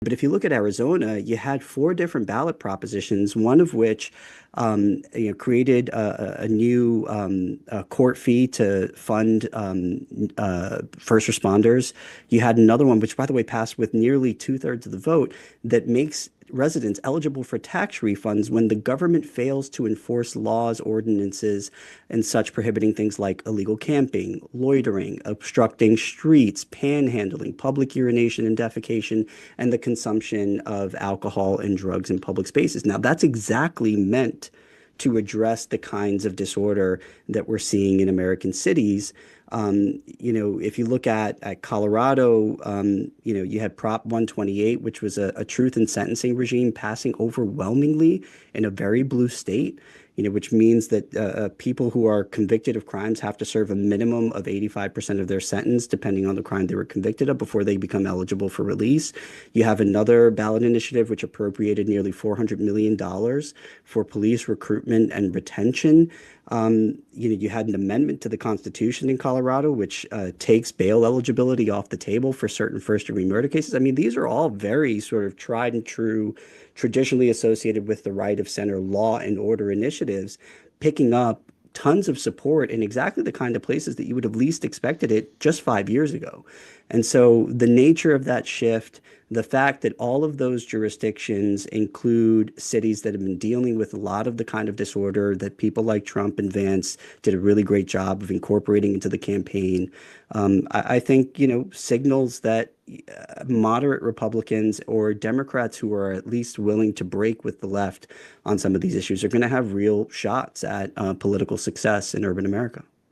But if you look at Arizona, you had four different ballot propositions, one of which created a new court fee to fund first responders. You had another one, which, by the way, passed with nearly two-thirds of the vote, that makes residents eligible for tax refunds when the government fails to enforce laws, ordinances, and such prohibiting things like illegal camping, loitering, obstructing streets, panhandling, public urination and defecation, and the consumption of alcohol and drugs in public spaces. Now, that's exactly meant to address the kinds of disorder that we're seeing in American cities. If you look at Colorado, you had Prop 128, which was a truth in sentencing regime passing overwhelmingly in a very blue state, which means that people who are convicted of crimes have to serve a minimum of 85% of their sentence, depending on the crime they were convicted of, before they become eligible for release. You have another ballot initiative which appropriated nearly $400 million for police recruitment and retention. You had an amendment to the Constitution in Colorado, which takes bail eligibility off the table for certain first-degree murder cases. I mean, these are all very sort of tried and true, traditionally associated with the right of center law and order initiatives, picking up tons of support in exactly the kind of places that you would have least expected it just 5 years ago. And so the nature of that shift, the fact that all of those jurisdictions include cities that have been dealing with a lot of the kind of disorder that people like Trump and Vance did a really great job of incorporating into the campaign, I think, signals that moderate Republicans or Democrats who are at least willing to break with the left on some of these issues are going to have real shots at political success in urban America.